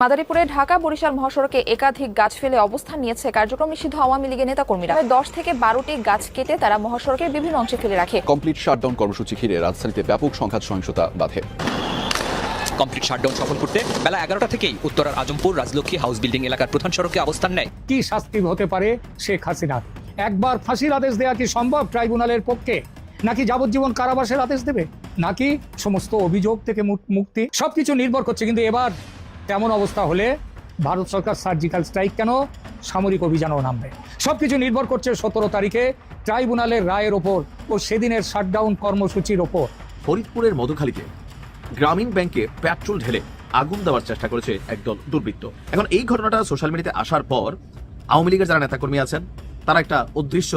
মাদারীপুরে ঢাকা বরিশাল মহাসড়কে একাধিক গাছ ফেলে অবস্থান নিয়েছে কার্যক্রম নিষিদ্ধ আওয়ামী লীগের নেতাকর্মীরা। 10 থেকে 12টি গাছ কেটে তারা মহাসড়কের বিভিন্ন অংশে ফেলে রাখে। কমপ্লিট শাটডাউন কর্মসূচি ঘিরে রাজধানীতে ব্যাপক সংঘাত সহিংসতা বাধে। কমপ্লিট শাটডাউন সফল করতে বেলা 11টা থেকেই উত্তরার আজমপুর রাজলক্ষ্মী হাউস বিল্ডিং এলাকার প্রধান সড়কে অবস্থান নেয়। কি শাস্তি হতে পারে শেখ হাসিনার? একবার ফাঁসির আদেশ দেওয়া কি সম্ভব ট্রাইব্যুনালের পক্ষে? নাকি যাবজ্জীবন কারাবাসের আদেশ দেবে? নাকি সমস্ত অভিযোগ থেকে মুক্তি? সবকিছু নির্ভর করছে। কিন্তু এবার তেমন অবস্থা হলে ভারত সরকার সার্জিক্যাল স্ট্রাইক কেন, সামরিক অভিযানও নামবে। সবকিছু নির্ভর করছে 17 তারিখে ট্রাইব্যুনালের রায়ের ওপর ও সেদিনের শাটডাউন কর্মসূচির ওপর। ফরিদপুরের মধুখালীতে গ্রামীণ ব্যাংকে পেট্রোল ঢেলে আগুন দেওয়ার চেষ্টা করেছে একদল দুর্বৃত্ত। এখন এই ঘটনাটা সোশ্যাল মিডিয়াতে আসার পর আওয়ামী লীগের যারা নেতাকর্মী আছেন তারা একটা অদৃশ্য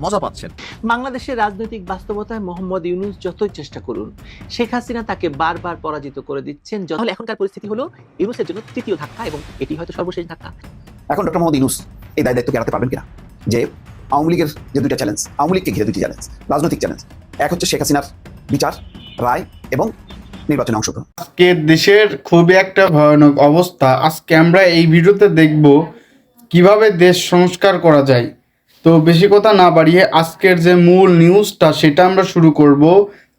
মজা পাচ্ছেন। বাংলাদেশের রাজনৈতিক বাস্তবতায় মোহাম্মদ ইউনূস যতই চেষ্টা করুন, শেখ হাসিনা তাকে বারবার পরাজিত করে দিচ্ছেন। তাহলে এখনকার পরিস্থিতি হলো ইউনূসের জন্য তৃতীয় ধাক্কা, এবং এটি হয়তো সর্বশেষ ধাক্কা। এখন ডক্টর মোহাম্মদ ইউনূস এই দায়িত্ব এড়াতে পারবেন কিনা? যে আওয়ামী লীগের যে দুইটা চ্যালেঞ্জ, আওয়ামী লীগকে ঘিরে দুইটি চ্যালেঞ্জ, রাজনৈতিক চ্যালেঞ্জ, এক হচ্ছে শেখ হাসিনার বিচার, রায় এবং নির্বাচনে অংশগ্রহণ। আজকে দেশের খুবই একটা ভয়ানক অবস্থা। আজকে আমরা এই ভিডিওতে দেখব কিভাবে দেশ সংস্কার করা যায়। তো বেশি কথা না বাড়িয়ে আজকের যে মূল নিউজটা সেটা আমরা শুরু করব।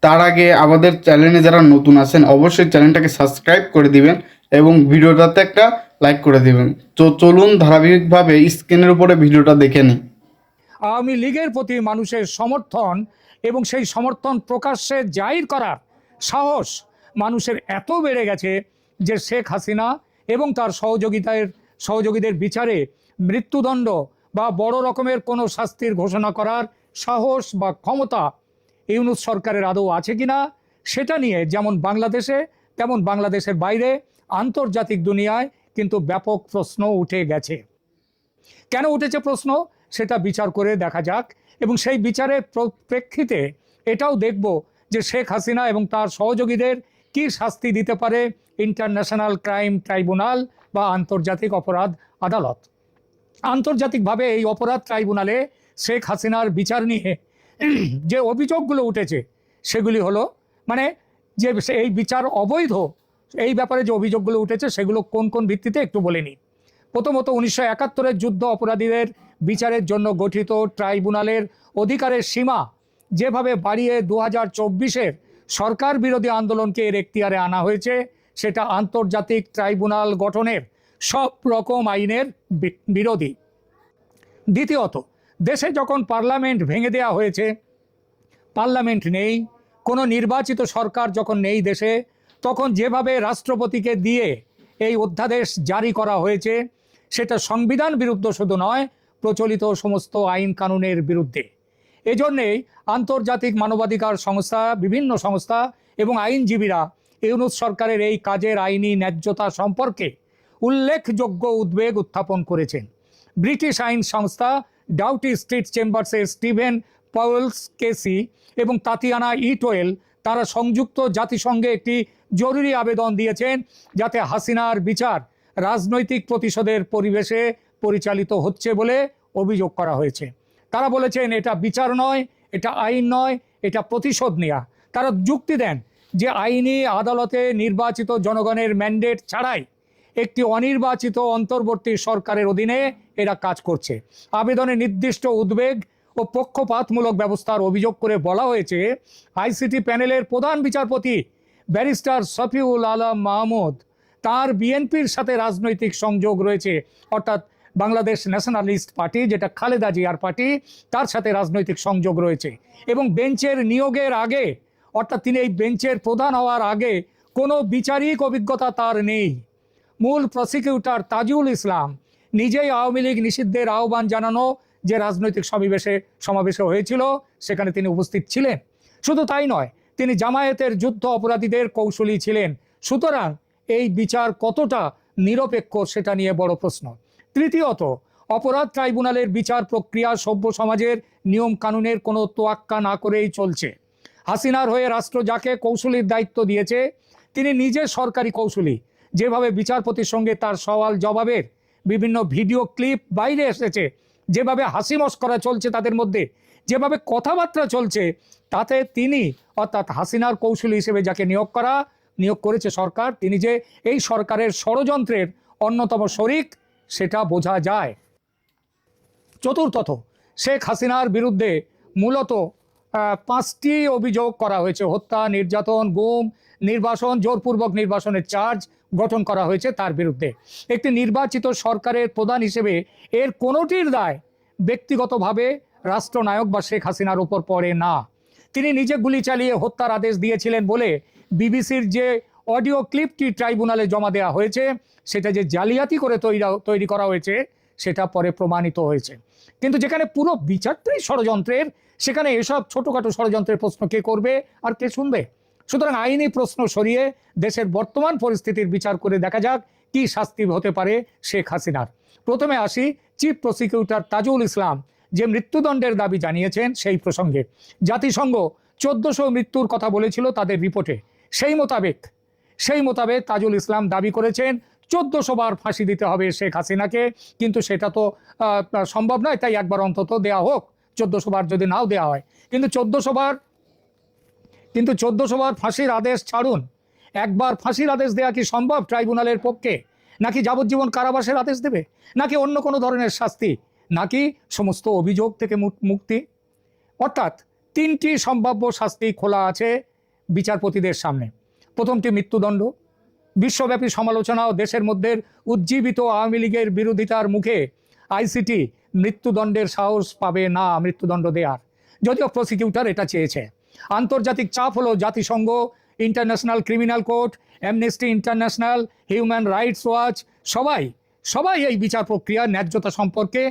তার আগে আমাদের চ্যানেলে যারা নতুন আছেন অবশ্যই চ্যানেলটাকে সাবস্ক্রাইব করে দিবেন এবং ভিডিওটাতে একটা লাইক করে দিবেন। তো চলুন ধারাবাহিকভাবে স্ক্রিনের উপরে ভিডিওটা দেখে নিই। আওয়ামী লীগের প্রতি মানুষের সমর্থন এবং সেই সমর্থন প্রকাশ্যে জাহির করার সাহস মানুষের এত বেড়ে গেছে যে শেখ হাসিনা এবং তার সহযোগীদের বিচারে মৃত্যুদণ্ড বা বড় রকমের কোনো শাস্তির ঘোষণা করার সাহস বা ক্ষমতা ইউনূস সরকারের আদৌ আছে কিনা, সেটা নিয়ে যেমন বাংলাদেশে তেমন বাংলাদেশের বাইরে আন্তর্জাতিক দুনিয়ায় কিন্তু ব্যাপক প্রশ্ন উঠে গেছে। কেন উঠেছে প্রশ্ন, সেটা বিচার করে দেখা যাক, এবং সেই বিচারের প্রেক্ষিতে এটাও দেখব যে শেখ হাসিনা এবং তার সহযোগীদের কি শাস্তি দিতে পারে ইন্টারন্যাশনাল ক্রাইম ট্রাইব্যুনাল বা আন্তর্জাতিক অপরাধ আদালত। আন্তর্জাতিকভাবে এই অপরাধ ট্রাইব্যুনালে শেখ হাসিনার বিচার নিয়ে যে অভিযোগগুলো উঠেছে সেগুলি হলো, মানে যে এই বিচার অবৈধ, এই ব্যাপারে যে অভিযোগগুলো উঠেছে সেগুলো কোন কোন ভিত্তিতে একটু বলে নিই। প্রথমত 1971-এর যুদ্ধ অপরাধীদের বিচারের জন্য গঠিত ট্রাইব্যুনালের অধিকারের সীমা যেভাবে বাড়িয়ে 2024-এর সরকার বিরোধী আন্দোলনকে এর এখতিয়ারে আনা হয়েছে, সেটা আন্তর্জাতিক ট্রাইব্যুনাল গঠনের সব রকম আইনের বিরোধী। দ্বিতীয়ত, দেশে যখন পার্লামেন্ট ভেঙে দেওয়া হয়েছে, পার্লামেন্ট নেই, কোনো নির্বাচিত সরকার যখন নেই দেশে, তখন যেভাবে রাষ্ট্রপতিকে দিয়ে এই অধ্যাদেশ জারি করা হয়েছে সেটা সংবিধান বিরুদ্ধ শুধু নয়, প্রচলিত সমস্ত আইন কানুনের বিরুদ্ধে। এজন্যেই আন্তর্জাতিক মানবাধিকার সংস্থা, বিভিন্ন সংস্থা এবং আইনজীবীরা ইউনূস সরকারের এই কাজের আইনি ন্যায্যতা সম্পর্কে উল্লেখযোগ্য উদ্বেগ উত্থাপন করেছেন। ব্রিটিশ আইন সংস্থা ডাউটি স্ট্রিট চেম্বার্সের স্টিভেন পাওয়েলস কেসি এবং তাতিয়ানা ইটোয়েল তারা সংযুক্ত জাতিসংঘে একটি জরুরি আবেদন দিয়েছেন যাতে হাসিনার বিচার রাজনৈতিক প্রতিশোধের পরিবেশে পরিচালিত হচ্ছে বলে অভিযোগ করা হয়েছে। তারা বলেছেন এটা বিচার নয়, এটা আইন নয়, এটা প্রতিশোধ নেওয়া। তারা যুক্তি দেন যে আইনি আদালতে নির্বাচিত জনগণের ম্যান্ডেট ছাড়াই একটি অনির্বাচিত অন্তর্বর্তী সরকারের অধীনে এরা কাজ করছে। আবেদনে নির্দিষ্ট উদ্বেগ ও পক্ষপাতমূলক ব্যবস্থার অভিযোগ করে বলা হয়েছে, আইসিটি প্যানেলের প্রধান বিচারপতি ব্যারিস্টার শফিউল আলম মাহমুদ, তার বিএনপির সাথে রাজনৈতিক সংযোগ রয়েছে, অর্থাৎ বাংলাদেশ ন্যাশনালিস্ট পার্টি যেটা খালেদা জিয়ার পার্টি, তার সাথে রাজনৈতিক সংযোগ রয়েছে। এবং বেঞ্চের নিয়োগের আগে, অর্থাৎ তিনি এই বেঞ্চের প্রধান হওয়ার আগে কোনো বিচারিক অভিজ্ঞতা তার নেই। মূল প্রসিকিউটর তাজুল ইসলাম নিজেই আওয়ামী লীগ নিষিদ্ধের আহ্বান জানানো যে রাজনৈতিক সমাবেশে হয়েছিল সেখানে তিনি উপস্থিত ছিলেন। শুধু তাই নয়, তিনি জামায়াতের যুদ্ধ অপরাধীদের কৌশলী ছিলেন। সুতরাং এই বিচার কতটা নিরপেক্ষ সেটা নিয়ে বড় প্রশ্ন। তৃতীয়ত, অপরাধ ট্রাইব্যুনালের বিচার প্রক্রিয়া সভ্য সমাজের নিয়ম কানুনের কোনো তোয়াক্কা না করেই চলছে। হাসিনার হয়ে রাষ্ট্র যাকে কৌশলীর দায়িত্ব দিয়েছে তিনি নিজে সরকারি কৌশলী। যেভাবে বিচারপতির সঙ্গে তার সওয়াল জবাবের বিভিন্ন ভিডিও ক্লিপ বাইরে এসেছে, যেভাবে হাসি মশকরা চলছে তাদের মধ্যে, যেভাবে কথাবার্তা চলছে, তাতে তিনি অর্থাৎ হাসিনার কৌশলী হিসেবে যাকে নিয়োগ করা নিয়োগ করেছে সরকার, তিনি যে এই সরকারের ষড়যন্ত্রের অন্যতম শরিক সেটা বোঝা যায়। চতুর্থত, শেখ হাসিনার বিরুদ্ধে মূলত 5টি অভিযোগ করা হয়েছে। হত্যা, নির্যাতন, গুম, নির্বাসন, জোরপূর্বক নির্বাসনের চার্জ গঠন করা হয়েছে তার বিরুদ্ধে। একটি নির্বাচিত সরকারের প্রধান হিসেবে এর কোনোটির দায় ব্যক্তিগতভাবে রাষ্ট্রনায়ক বা শেখ হাসিনার উপর পড়ে না। তিনি নিজে গুলি চালিয়ে হত্যার আদেশ দিয়েছিলেন বলে বিবিসির যে অডিও ক্লিপটি ট্রাইব্যুনালে জমা দেওয়া হয়েছে সেটা যে জালিয়াতি করে তৈরি করা হয়েছে সেটা পরে প্রমাণিত হয়েছে। কিন্তু যেখানে পুরো বিচারটাই ষড়যন্ত্রের, সেখানে এসব ছোটোখাটো ষড়যন্ত্রের প্রশ্ন কে করবে আর কে শুনবে? সুতরাং আইনি প্রশ্ন সরিয়ে দেশের বর্তমান পরিস্থিতির বিচার করে দেখা যাক কি শাস্তি হতে পারে শেখ হাসিনার। প্রথমে আসি চিফ প্রসিকিউটর তাজুল ইসলাম যে মৃত্যুদণ্ডের দাবি জানিয়েছেন সেই প্রসঙ্গে। জাতিসংঘ 1400 মৃত্যুর কথা বলেছিল তাদের রিপোর্টে। সেই মোতাবেক তাজুল ইসলাম দাবি করেছেন 1400 বার ফাঁসি দিতে হবে শেখ হাসিনাকে, কিন্তু সেটা তো সম্ভব নয়, তাই একবার অন্তত দেয়া হোক, 1400 বার যদি নাও দেওয়া হয়। কিন্তু 1400 বার ফাঁসির আদেশ ছাড়ুন, একবার ফাঁসির আদেশ দেওয়া কি সম্ভব ট্রাইব্যুনালের পক্ষে? নাকি যাবজ্জীবন কারাবাসের আদেশ দেবে, নাকি অন্য কোনো ধরনের শাস্তি, নাকি সমস্ত অভিযোগ থেকে মুক্তি? অর্থাৎ 3টি সম্ভাব্য শাস্তি খোলা আছে বিচারপতিদের সামনে। প্রথমটি মৃত্যুদণ্ড। বিশ্বব্যাপী সমালোচনা ও দেশের মধ্যে উজ্জীবিত আওয়ামী লীগের বিরোধিতার মুখে আইসিটি মৃত্যুদণ্ডের সাহস পাবে না মৃত্যুদণ্ড দেওয়ার, যদিও প্রসিকিউটর এটা চেয়েছে। আন্তর্জাতিক চাপ হলো জাতিসংঘ, international criminal court, amnesty international, human rights watch সবাই এই বিচার প্রক্রিয়ার ন্যায্যতা সম্পর্কে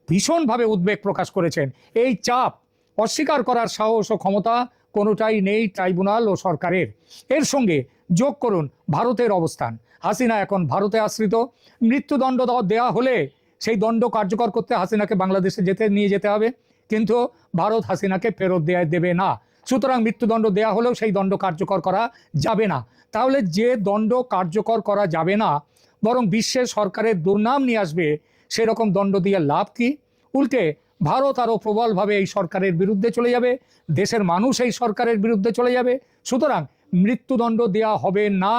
ভীষণভাবে উদ্বেগ প্রকাশ করেছেন। এই চাপ অস্বীকার করার সাহস ও ক্ষমতা কোনোটাই নেই ট্রাইব্যুনাল ও সরকারের। এর সঙ্গে যোগ করুন ভারতের অবস্থান। হাসিনা এখন ভারতে আশ্রিত। মৃত্যুদণ্ড দেওয়া হলে সেই দণ্ড কার্যকর করতে হাসিনাকে বাংলাদেশে নিয়ে যেতে হবে, কিন্তু ভারত হাসিনাকে ফেরত দেবে না। সুতরাং মৃত্যুদণ্ড দেওয়া হলেও সেই দণ্ড কার্যকর করা যাবে না। তাহলে যে দণ্ড কার্যকর করা যাবে না, বরং বিশ্বের সরকারের দুর্নাম নিয়ে আসবে, সেরকম দণ্ড দিয়ে লাভ কি? উল্টে ভারত আরও প্রবলভাবে এই সরকারের বিরুদ্ধে চলে যাবে, দেশের মানুষ এই সরকারের বিরুদ্ধে চলে যাবে। সুতরাং মৃত্যুদণ্ড দেওয়া হবে না,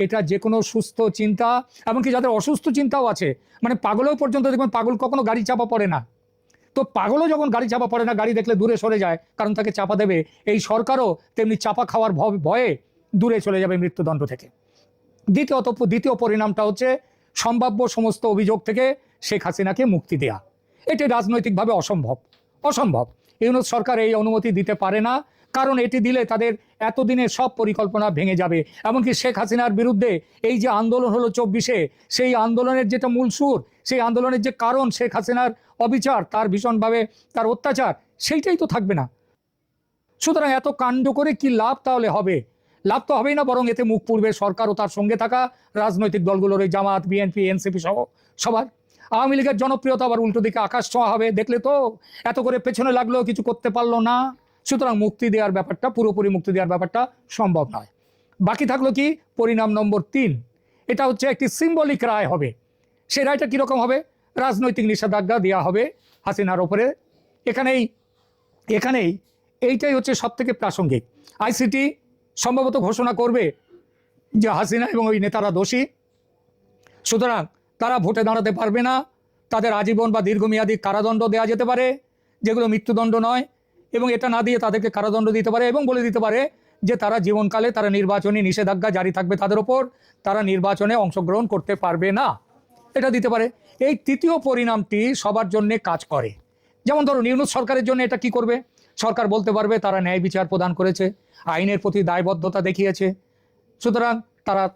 এটা যে কোনো সুস্থ চিন্তা, এমনকি যাদের অসুস্থ চিন্তাও আছে, মানে পাগলেও পর্যন্ত দেখবেন, পাগল কখনো গাড়ি চাপা পড়ে না, তো পাগলও যখন গাড়ি চাপা পড়ে না, গাড়ি দেখলে দূরে সরে যায়, কারণ তাকে চাপা দেবে। এই সরকারও তেমনি চাপা খাওয়ার ভয়ে দূরে চলে যাবে মৃত্যুদণ্ড থেকে। দ্বিতীয় পরিণামটা হচ্ছে সম্ভাব্য সমস্ত অভিযোগ থেকে শেখ হাসিনাকে মুক্তি দেয়া। এটি রাজনৈতিকভাবে অসম্ভব। ইউনূস সরকার এই অনুমতি দিতে পারে না, কারণ এটি দিলে তাদের এতদিনের সব পরিকল্পনা ভেঙে যাবে। এমনকি শেখ হাসিনার বিরুদ্ধে এই যে আন্দোলন হলো 24-এ, সেই আন্দোলনের যেটা মূল সুর, সেই আন্দোলনের যে কারণ শেখ হাসিনার অবিচার, তার ভীষণভাবে তার অত্যাচার, সেইটাই তো থাকবে না। সুতরাং এত কাণ্ড করে কি লাভ তাহলে হবে? লাভ তো হবেই না, বরং এতে মুখ পুড়বে সরকার ও তার সঙ্গে থাকা রাজনৈতিক দলগুলোর, এই জামাত, বিএনপি, এনসিপি সহ সবার। আওয়ামী লীগের জনপ্রিয়তা আবার উল্টো দিকে আকাশ ছোঁয়া হবে। দেখলে তো, এত করে পেছনে লাগলেও কিছু করতে পারলো না। সুতরাং পুরোপুরি মুক্তি দেওয়ার ব্যাপারটা সম্ভব নয়। বাকি থাকলো কি? পরিণাম নম্বর 3, এটা হচ্ছে একটি সিম্বলিক রায় হবে। সেই রায়টা কীরকম হবে? রাজনৈতিক নিষেধাজ্ঞা দেওয়া হবে হাসিনার ওপরে। এখানেই এইটাই হচ্ছে সব থেকে প্রাসঙ্গিক। আইসিটি সম্ভবত ঘোষণা করবে যে হাসিনা এবং ওই নেতারা দোষী, সুতরাং তারা ভোটে দাঁড়াতে পারবে না, তাদের আজীবন বা দীর্ঘমেয়াদী কারাদণ্ড দেওয়া যেতে পারে, যেগুলো মৃত্যুদণ্ড নয়, এবং এটা না দিয়ে তাদেরকে কারাদণ্ড দিতে পারে, এবং বলে দিতে পারে যে তারা জীবনকালে তারা নির্বাচনী নিষেধাজ্ঞা জারি থাকবে তাদের ওপর, তারা নির্বাচনে অংশগ্রহণ করতে পারবে না, এটা দিতে পারে। এই তৃতীয় পরিণামটি সবার জন্যে কাজ করে। যেমন ধরুন, ইউনূস সরকারের জন্য এটা কি করবে? সরকার বলতে পারবে তারা ন্যায় বিচার প্রদান করেছে, আইনের প্রতি দায়বদ্ধতা দেখিয়েছে, সুতরাং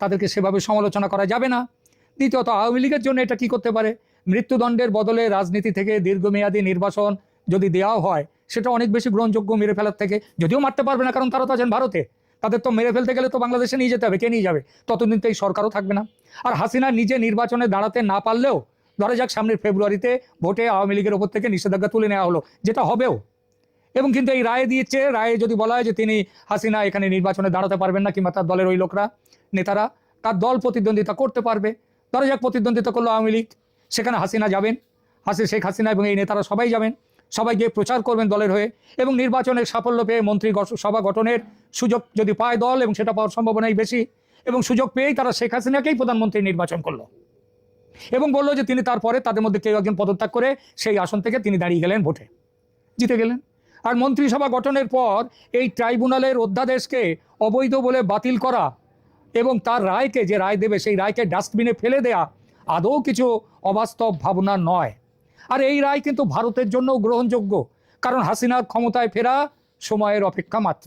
তাদেরকে সেভাবে সমালোচনা করা যাবে না। দ্বিতীয়ত, আওয়ামী লীগের জন্য এটা কি করতে পারে? মৃত্যুদণ্ডের বদলে রাজনীতি থেকে দীর্ঘমেয়াদী নির্বাচন যদি দেওয়াও হয়, সেটা অনেক বেশি গ্রহণযোগ্য মেরে ফেলার থেকে। যদিও মারতে পারবে না, কারণ তারা তো আছেন ভারতে, তাদের তো মেরে ফেলতে গেলে তো বাংলাদেশে নিয়ে যেতে হবে, কে নিয়ে যাবে? ততদিন তো এই সরকারও থাকবে না। আর হাসিনা নিজে নির্বাচনে দাঁড়াতে না পারলেও, ধরা যাক সামনের ফেব্রুয়ারিতে ভোটে আওয়ামী লীগের ওপর থেকে নিষেধাজ্ঞা তুলে নেওয়া হলো, যেটা হবেও, এবং কিন্তু এই রায়ে দিয়েছে, রায়ে যদি বলা হয় যে হাসিনা এখানে নির্বাচনে দাঁড়াতে পারবেন না, কিংবা তার দলের ওই লোকরা, নেতারা, তার দল প্রতিদ্বন্দ্বিতা করতে পারবে। ধরা যাক প্রতিদ্বন্দ্বিতা করলো আওয়ামী লীগ, সেখানে হাসিনা যাবেন, শেখ হাসিনা এবং এই নেতারা সবাই যাবেন, সবাই গিয়ে প্রচার করবেন দলের হয়ে, এবং নির্বাচনের সাফল্য পেয়ে মন্ত্রী সভা গঠনের সুযোগ যদি পায় দল, এবং সেটা পাওয়ার সম্ভাবনাই বেশি, এবং সুযোগ পেয়েই তারা শেখ হাসিনাকেই প্রধানমন্ত্রী নির্বাচন করলো এবং বললো যে তিনি তারপরে তাদের মধ্যে কেউ একজন পদত্যাগ করে সেই আসন থেকে তিনি দাঁড়িয়ে গেলেন, ভোটে জিতে গেলেন। আর মন্ত্রিসভা গঠনের পর এই ট্রাইব্যুনালের অধ্যাদেশকে অবৈধ বলে বাতিল করা এবং তার রায়কে, যে রায় দেবে সেই রায়কে ডাস্টবিনে ফেলে দেয়া আদৌ কিছু অবাস্তব ভাবনা নয়। আর এই রায় কিন্তু ভারতের জন্য গ্রহণযোগ্য, কারণ হাসিনার ক্ষমতায় ফেরা সময়ের অপেক্ষা মাত্র।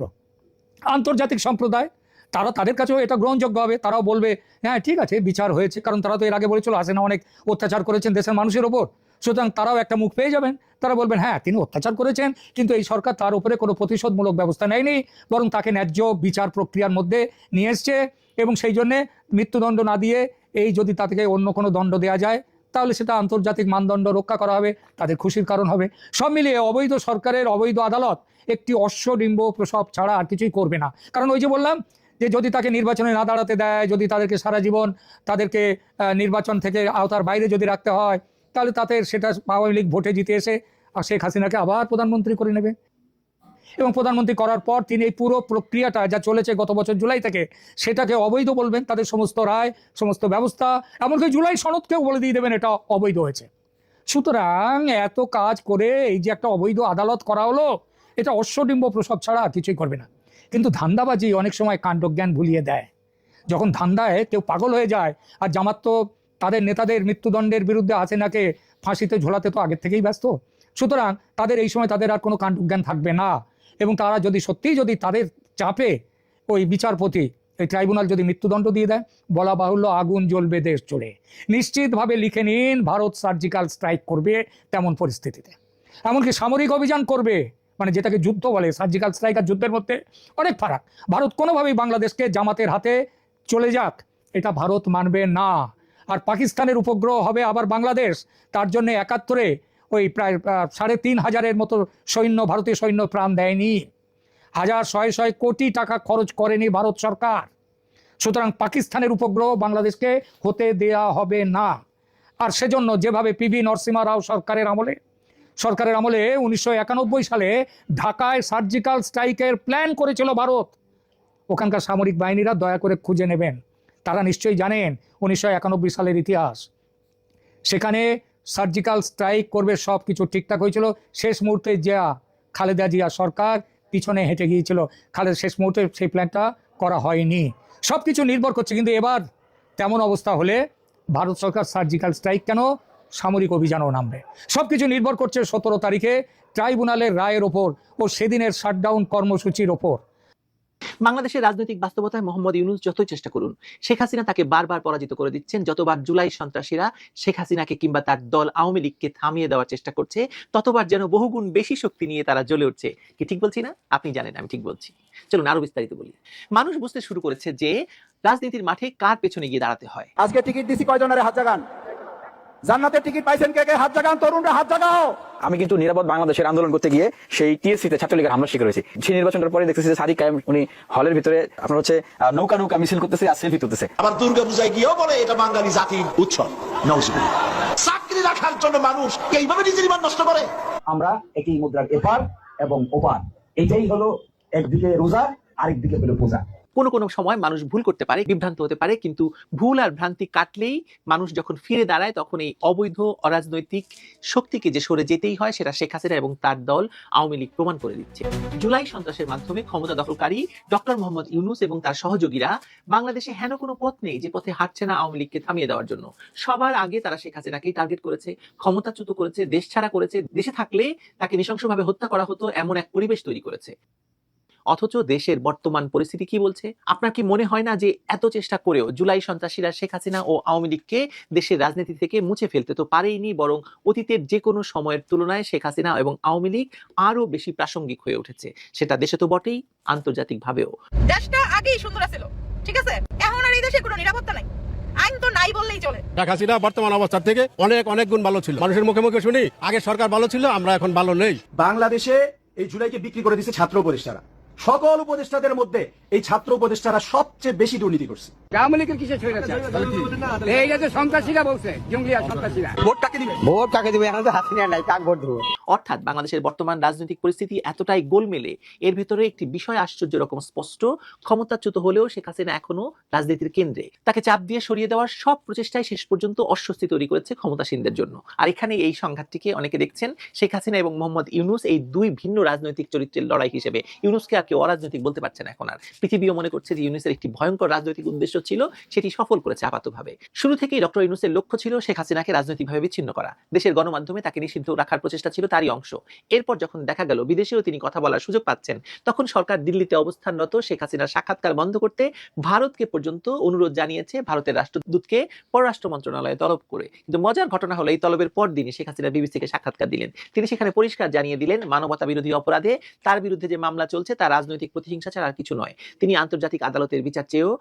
আন্তর্জাতিক সম্প্রদায় তারা তাদের কাছেও এটা গ্রহণযোগ্য হবে, তারাও বলবে হ্যাঁ ঠিক আছে, বিচার হয়েছে, কারণ তারা তো এর আগে বলেছিল হাসিনা অনেক অত্যাচার করেছেন দেশের মানুষের ওপর, সুতরাং তারাও একটা মুখ পেয়ে যাবেন। তারা বলবেন হ্যাঁ তিনি অত্যাচার করেছেন, কিন্তু এই সরকার তার উপরে কোনো প্রতিশোধমূলক ব্যবস্থা নেয়নি, বরং তাকে ন্যায্য বিচার প্রক্রিয়ার মধ্যে নিয়ে এসছে এবং সেই জন্যে মৃত্যুদণ্ড না দিয়ে এই যদি তাদেরকে অন্য কোনো দণ্ড দেওয়া যায় তাহলে সেটা আন্তর্জাতিক মানদণ্ড রক্ষা করা হবে, তাদের খুশির কারণ হবে। সব মিলিয়ে অবৈধ সরকারের অবৈধ আদালত একটি অশ্বডিম্ব প্রসব ছাড়া আর কিছুই করবে না। কারণ ওই যে বললাম যে যদি তাকে নির্বাচনে না দাঁড়াতে দেয়, যদি তাদেরকে সারা জীবন তাদেরকে নির্বাচন থেকে আওতার বাইরে যদি রাখতে হয়, তাহলে তাদের সেটা আওয়ামী লীগ ভোটে জিতে এসে শেখ হাসিনাকে আবার প্রধানমন্ত্রী করে নেবে এবং প্রধানমন্ত্রী করার পর তিনি এই পুরো প্রক্রিয়াটা যা চলেছে গত বছর জুলাই থেকে সেটাকে অবৈধ বলবেন, তাদের সমস্ত রায়, সমস্ত ব্যবস্থা, এমনকি জুলাই সনদকেও বলে দিয়ে দেবেন এটা অবৈধ হয়েছে। সুতরাং এত কাজ করে এই যে একটা অবৈধ আদালত করা হলো, এটা অশ্বডিম্ব প্রসব ছাড়া আর কিছুই করবে না। কিন্তু ধান্দাবাজি অনেক সময় কাণ্ডজ্ঞান ভুলিয়ে দেয়। যখন ধান্দায় কেউ পাগল হয়ে যায়, আর জামাত তো তাদের নেতাদের মৃত্যুদণ্ডের বিরুদ্ধে হাসিনাকে ফাঁসিতে ঝোলাতে তো আগের থেকেই ব্যস্ত, সুতরাং তাদের এই সময় তাদের আর কোনো কাণ্ডজ্ঞান থাকবে না এবং তারা যদি সত্যিই যদি তাদের চাপে ওই বিচারপতি এই ট্রাইব্যুনাল যদি মৃত্যুদণ্ড দিয়ে দেয়, বলা বাহুল্য আগুন জ্বলবে দেশ জুড়ে। নিশ্চিতভাবে লিখে নিন, ভারত সার্জিক্যাল স্ট্রাইক করবে তেমন পরিস্থিতিতে, এমনকি সামরিক অভিযান করবে, মানে যেটাকে যুদ্ধ বলে। সার্জিক্যাল স্ট্রাইক আর যুদ্ধের মধ্যে অনেক ফারাক। ভারত কোনোভাবেই বাংলাদেশকে জামাতের হাতে চলে যাক এটা ভারত মানবে না। আর পাকিস্তানের উপগ্রহ হবে আবার বাংলাদেশ, তার জন্য ৭১-এ ওই প্রায় ৩,৫০০-এর মতো সৈন্য, ভারতীয় সৈন্য প্রাণ দেয়নি, শয়ে কোটি টাকা খরচ করেনি ভারত সরকার। সুতরাং পাকিস্তানের উপগ্রহ বাংলাদেশকে হতে দেয়া হবে না। আর সেজন্য যেভাবে পিভি নরসিমা রাও সরকারের আমলে ১৯৯১ সালে ঢাকায় সার্জিক্যাল স্ট্রাইকের প্ল্যান করেছিল ভারত, ওখানকার সামরিক বাহিনীরা দয়া করে খুঁজে নেবেন, তারা নিশ্চয়ই জানেন ১৯৯১ সালের ইতিহাস। সেখানে সার্জিক্যাল স্ট্রাইক করবে, সব কিছু ঠিকঠাক হয়েছিল, শেষ মুহূর্তে খালেদা জিয়া সরকার পিছনে হেঁটে গিয়েছিল, শেষ মুহূর্তে সেই প্ল্যানটা করা হয়নি। সব কিছু নির্ভর করছে, কিন্তু এবার তেমন অবস্থা হলে ভারত সরকার সার্জিক্যাল স্ট্রাইক কেন, সামরিক অভিযানও নামবে। সব কিছু নির্ভর করছে ১৭ তারিখে ট্রাইব্যুনালের রায়ের ওপর ও সেদিনের শাটডাউন কর্মসূচির ওপর। বাংলাদেশের রাজনৈতিক বাস্তবতায় মোহাম্মদ ইউনূস যতই চেষ্টা করুন, শেখ হাসিনা তাকে বারবার পরাজিত করে দিচ্ছেন। যতবার জুলাই সন্ত্রাসীরা শেখ হাসিনাকে কিংবা তার দল আওয়ামী লীগকে থামিয়ে দেওয়ার চেষ্টা করছে, ততবার যেন বহুগুণ বেশি শক্তি নিয়ে তারা জ্বলে উঠছে। কি ঠিক বলছি না? আপনি জানেন আমি ঠিক বলছি। চলুন আরো বিস্তারিত বলি। মানুষ বুঝতে শুরু করেছে যে রাজনীতির মাঠে কার পেছনে গিয়ে দাঁড়াতে হয়। আজকে টিকিট দিছি কয়জনের হাত জাগান, জান্নাতের টিকিট পাইছেন কে কে হাত জাগান, তরুণরা হাত জাগাও। আমি কিন্তু নিরাপদ বাংলাদেশের আন্দোলন করতে গিয়ে সেই টিএসসিতে ছাত্রলীগের হামলা শিকার হয়েছি। সেই নির্বাচনের পরে দেখতেছি যে সাদিক কায়েম উনি হলের ভিতরে আপনার হচ্ছে নৌকা মিছিল করতেছে আর সেলফি তুলতেছে। আবার দুর্গা পূজায় গিয়েও বলে এটা বাঙালি জাতির উৎসব। নওজুবিল্লাহ। চাকরি রাখার জন্য মানুষ এইভাবে নিজের ঈমান নষ্ট করে। আমরা একই মুদ্রার এপার এবং ওপার, এটাই হলো একদিকে রোজা আরেকদিকে হলো পূজা। কোনো সময় মানুষ ভুল করতে পারে, বিভ্রান্ত হতে পারে, কিন্তু ভুল আর ভ্রান্তি কাটলেই মানুষ যখন ফিরে দাঁড়ায় তখন এই অবৈধ অরাজনৈতিক শক্তিকে যে সরে যেতেই হয় সেটা শেখ হাসিনা এবং তার দল আওয়ামী লীগ প্রমাণ করে দিচ্ছে। জুলাই সন্ত্রাসের মাধ্যমে ক্ষমতা দখলকারী ডক্টর মোহাম্মদ ইউনূস এবং তার সহযোগীরা বাংলাদেশে হেন কোনো পথ নেই যে পথে হাঁটছে না আওয়ামী লীগকে থামিয়ে দেওয়ার জন্য। সবার আগে তারা শেখ হাসিনাকেই টার্গেট করেছে, ক্ষমতাচ্যুত করেছে, দেশ ছাড়া করেছে, দেশে থাকলে তাকে নৃশংসভাবে হত্যা করা হতো এমন এক পরিবেশ তৈরি করেছে। অথচ দেশের বর্তমান পরিস্থিতি কি বলছে? আপনার কি মনে হয় না যে এত চেষ্টা করেও জুলাই সন্ত্রাসীরা শেখ হাসিনা ও আওয়ামী লীগকে দেশের রাজনীতি থেকে মুছে ফেলতে তো পারেইনি, বরং অতীতের যে কোনো সময়ের তুলনায় শেখ হাসিনা এবং আওয়ামী লীগ আরো বেশি প্রাসঙ্গিক হয়ে উঠেছে। সেটা দেশে তো বটেই, আন্তর্জাতিক ভাবেও। দেশটা আগেই সুন্দর ছিল, ঠিক আছে? এখন আর এই দেশে কোনো নিরাপত্তা নাই, আইন তো নাই বললেই চলে। শেখ হাসিনা বর্তমান অবস্থা থেকে অনেক গুণ ভালো ছিল। মানুষের মুখে মুখে শুনি আগে সরকার ভালো ছিল, আমরা এখন ভালো নেই। বাংলাদেশে এই জুলাইকে বিক্রি করে দিচ্ছে ছাত্র উপদেষ্টারা। সকল উপদেষ্টাদের মধ্যে এই ছাত্র উপদেষ্টারা সবচেয়ে বেশি দুর্নীতি করছে। আওয়ামী লীগের কিসে এই যে সন্ত্রাসীরা বলছে, জঙ্গিয়া সন্ত্রাসীরা। ভোট কাকে দিবে? ভোট কাকে দিবে এখন তো হাসিনা নাই, কাক ভোট দেবো? অর্থাৎ বাংলাদেশের বর্তমান রাজনৈতিক পরিস্থিতি এতটাই গোলমেলে, এর ভেতরে একটি বিষয় আশ্চর্য রকম স্পষ্ট, ক্ষমতাচ্যুত হলেও শেখ হাসিনা এখনো রাজনীতির কেন্দ্রে। তাকে চাপ দিয়ে সরিয়ে দেওয়ার সব প্রচেষ্টায় শেষ পর্যন্ত অস্বস্তি তৈরি করেছে ক্ষমতাসীনদের জন্য। আর এখানে এই সংঘাতটিকে অনেকে দেখছেন শেখ হাসিনা এবং মোহাম্মদ ইউনূস এই দুই ভিন্ন রাজনৈতিক চরিত্রের লড়াই হিসেবে। ইউনূসকে আর কেউ অরাজনৈতিক বলতে পারছে না এখন আর। পৃথিবীও মনে করছে যে ইউনূসের একটি ভয়ঙ্কর রাজনৈতিক উদ্দেশ্য ছিল, সেটি সফল করেছে আপাতভাবে। শুরু থেকেই ডক্টর ইউনূসের লক্ষ্য ছিল শেখ হাসিনাকে রাজনৈতিকভাবে বিচ্ছিন্ন করা। দেশের গণমাধ্যমে তাকে নিষিদ্ধ রাখার প্রচেষ্টা ছিল তারই অংশ। এরপর যখন দেখা গেল বিদেশেও তিনি কথা বলার সুযোগ পাচ্ছেন, তখন সরকার দিল্লিতে অবস্থানরত শেখ হাসিনার সাক্ষাৎকার বন্ধ করতে ভারতকে পর্যন্ত অনুরোধ জানিয়েছে, ভারতের রাষ্ট্রদূতকে পররাষ্ট্র মন্ত্রণালয়ে তলব করে। কিন্তু মজার ঘটনা হলো এই তলবের পর দিনই শেখ হাসিনা বিবিসিকে সাক্ষাৎকার দিলেন। তিনি সেখানে পরিষ্কার জানিয়ে দিলেন মানবতা বিরোধী অপরাধে তার বিরুদ্ধে যে মামলা চলছে তা রাজনৈতিক প্রতিহিংসা ছাড়া আর কিছু নয়। তিনি আন্তর্জাতিক আদালতের বিচার চেয়েও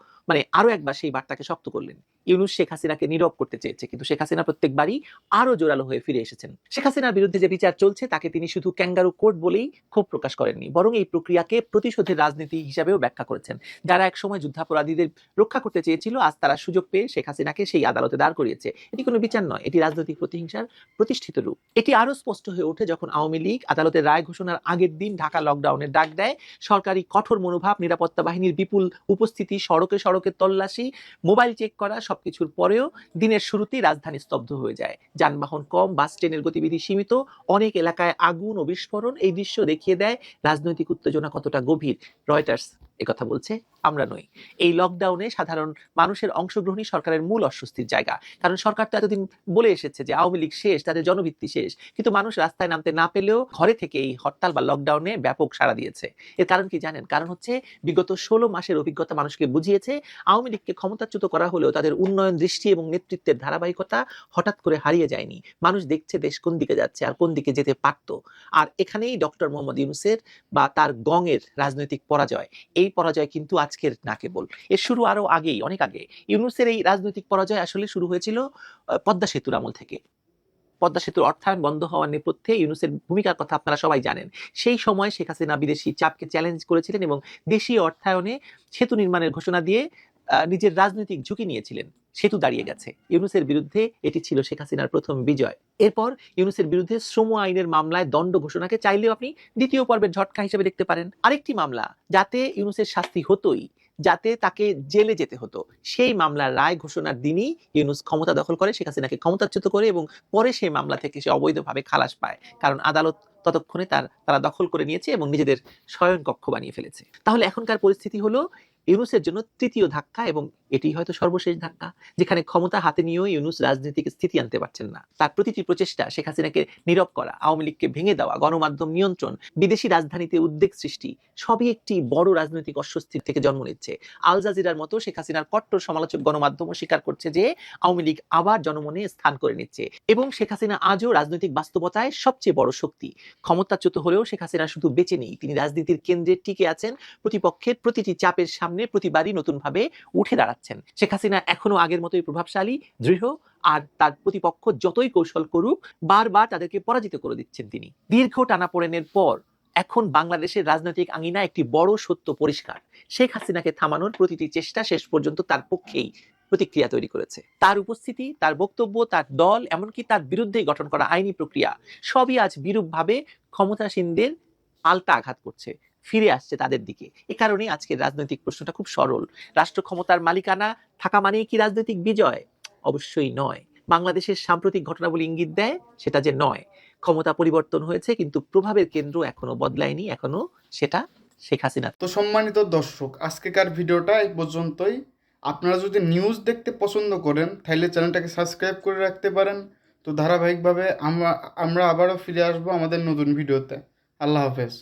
আরো একবার সেই বার্তাকে শক্ত করলেন। ইউনূস শেখ হাসিনাকে নীরব করতে চেয়েছে, কিন্তু শেখ হাসিনা প্রত্যেকবারই আরো জোরালো হয়ে ফিরে এসেছেন। শেখ হাসিনার বিরুদ্ধে যে বিচার চলছে তাকে তিনি শুধু ক্যাঙ্গারু কোর্ট বলেই ক্ষোভ প্রকাশ করেননি, বরং এই প্রক্রিয়াকে প্রতিশোধের রাজনীতি হিসাবেও ব্যাখ্যা করেছেন। যারা একসময় যুদ্ধাপরাধীদের রক্ষা করতে চেয়েছিল, আজ তারা সুযোগ পেয়ে শেখ হাসিনাকে সেই আদালতে দাঁড় করিয়েছে। এটি কোনো বিচার নয়, এটি রাজনৈতিক প্রতিহিংসার প্রতিষ্ঠিত রূপ। এটি আরো স্পষ্ট হয়ে ওঠে যখন আওয়ামী লীগ আদালতের রায় ঘোষণার আগের দিন ঢাকা লকডাউনের ডাক দেয়। সরকারি কঠোর মনোভাব, নিরাপত্তা বাহিনীর বিপুল উপস্থিতি, সড়কে সড়কে তল্লাশি, মোবাইল চেক করা, সবকিছুর পরেও দিনের শুরুতেই রাজধানী স্তব্ধ হয়ে যায়। যানবাহন কম, বাস ট্রেনের গতিবিধি সীমিত, অনেক এলাকায় আগুন ও বিস্ফোরণ। এই দৃশ্য দেখিয়ে দেয় রাজনৈতিক উত্তেজনা কতটা গভীর। রয়টার্স একথা বলছে, আমরা নই। এই লকডাউনে সাধারণ মানুষের অংশগ্রহণই সরকারের মূল অস্বস্তির জায়গা। কারণ সরকার তো এতদিন বলে এসেছে যে আওয়ামী লীগ শেষ, তাদের জনভিত্তি শেষ, কিন্তু মানুষ রাস্তায় নামতে না পেলেও ঘরে থেকে এই হরতাল বা লকডাউনে ব্যাপক সাড়া দিয়েছে। এর কারণ কি জানেন? কারণ হচ্ছে বিগত 16 মাসের অভিজ্ঞতা মানুষকে বুঝিয়েছে আওয়ামী লীগকে ক্ষমতাচ্যুত করা হলেও তাদের উন্নয়ন দৃষ্টি এবং নেতৃত্বের ধারাবাহিকতা হঠাৎ করে হারিয়ে যায়নি। মানুষ দেখছে দেশ কোন দিকে যাচ্ছে আর কোন দিকে যেতে পারত। আর এখানেই ডক্টর মোহাম্মদ ইউনূসের বা তার গঙের রাজনৈতিক পরাজয়, এই পরাজয় কিন্তু আজকের না কেবল, এর শুরু আরো আগেই, অনেক আগে। ইউনূসের এই রাজনৈতিক পরাজয় আসলে শুরু হয়েছিল পদ্মা সেতুর আমল থেকে। পদ্মা সেতুর অর্থায়ন বন্ধ হওয়ার নেপথ্যে ইউনূসের ভূমিকার কথা আপনারা সবাই জানেন। সেই সময় শেখ হাসিনা বিদেশি চাপকে চ্যালেঞ্জ করেছিলেন এবং দেশীয় অর্থায়নে সেতু নির্মাণের ঘোষণা দিয়ে নিজের রাজনৈতিক ঝুঁকি নিয়েছিলেন। সেতু দাঁড়িয়ে গেছে। ইউনূসের বিরুদ্ধে এটি ছিল শেখ হাসিনার প্রথম বিজয়। এরপর ইউনূসের বিরুদ্ধে শ্রম আইনের মামলায় দণ্ড ঘোষণাকে চাইলেও আপনি দ্বিতীয় পর্বের ঝটকা হিসেবে দেখতে পারেন। আরেকটি মামলা যাতে ইউনূসের শাস্তি হতোই, যাতে তাকে জেলে যেতে হতো, সেই মামলার রায় ঘোষণার দিনই ইউনূস ক্ষমতা দখল করে, শেখ হাসিনাকে ক্ষমতাচ্যুত করে এবং পরে সেই মামলা থেকে সে অবৈধভাবে খালাস পায়। কারণ আদালত ততক্ষণে তারা দখল করে নিয়েছে এবং নিজেদের শয়নকক্ষ বানিয়ে ফেলেছে। তাহলে এখনকার পরিস্থিতি হলো ইউনূসের জন্য তৃতীয় ধাক্কা, এবং এটি হয়তো সর্বশেষ ধাক্কা, যেখানে ক্ষমতা হাতে নিয়েও ইউনূস রাজনৈতিক স্থিতি আনতে পারছেন না। তার প্রতিটি প্রচেষ্টা শেখ হাসিনাকে নীরব করা, আওয়ামী লীগকে ভেঙে দেওয়া, গণমাধ্যম নিয়ন্ত্রণ, বিদেশি রাজধানীতে উদ্বেগ সৃষ্টি, সবই একটি বড় রাজনৈতিক অস্বস্তির থেকে জন্ম নিচ্ছে। আল জাজিরার মতো শেখ হাসিনার কট্টর সমালোচক গণমাধ্যমও স্বীকার করছে যে আওয়ামী লীগ আবার জনমনে স্থান করে নিচ্ছে এবং শেখ হাসিনা আজও রাজনৈতিক বাস্তবতায় সবচেয়ে বড় শক্তি। ক্ষমতাচ্যুত হলেও শেখ হাসিনা শুধু বেঁচে নেই, তিনি রাজনীতির কেন্দ্রে টিকে আছেন। প্রতিপক্ষের প্রতিটি চাপের সামনে প্রতিবারই নতুনভাবে উঠে দাঁড়াচ্ছেন। শেখ হাসিনা এখনো আগের মতোই প্রভাবশালী, দৃঢ়, আর তার প্রতিপক্ষ যতই কৌশল করুক বারবার তাদেরকে পরাজিত করে দিচ্ছেন তিনি। দীর্ঘ টানাপোড়েনের পর এখন বাংলাদেশের রাজনৈতিক আঙিনা একটি বড় সত্য পরিষ্কার, শেখ হাসিনাকে থামানোর প্রতিটি চেষ্টা শেষ পর্যন্ত তার পক্ষেই প্রতিক্রিয়া তৈরি করেছে। তার উপস্থিতি, তার বক্তব্য, তার দল, এমনকি তার বিরুদ্ধেই গঠন করা আইনি প্রক্রিয়া সবই আজ বিরূপভাবে ক্ষমতাসীনদের পাল্টা আঘাত করছে, ফিরে আসছে তাদের দিকে। এ কারণেই আজকের রাজনৈতিক প্রশ্নটা খুব সরল। রাষ্ট্র ক্ষমতার মালিকানা থাকা মানেই কি রাজনৈতিক বিজয়? অবশ্যই নয়। বাংলাদেশের সাম্প্রতিক ঘটনাবলী ইঙ্গিত দেয় সেটা যে নয়। ক্ষমতা পরিবর্তন হয়েছে কিন্তু প্রভাবের কেন্দ্র এখনো বদলায়নি, এখনো সেটা শেখ হাসিনা। তো সম্মানিত দর্শক, আজকেকার ভিডিওটা এই পর্যন্তই। আপনারা যদি নিউজ দেখতে পছন্দ করেন তাহলে চ্যানেলটাকে সাবস্ক্রাইব করে রাখতে পারেন। তো ধারাবাহিকভাবে আমরা আবারও ফিরে আসবো আমাদের নতুন ভিডিওতে। আল্লাহ হাফেজ।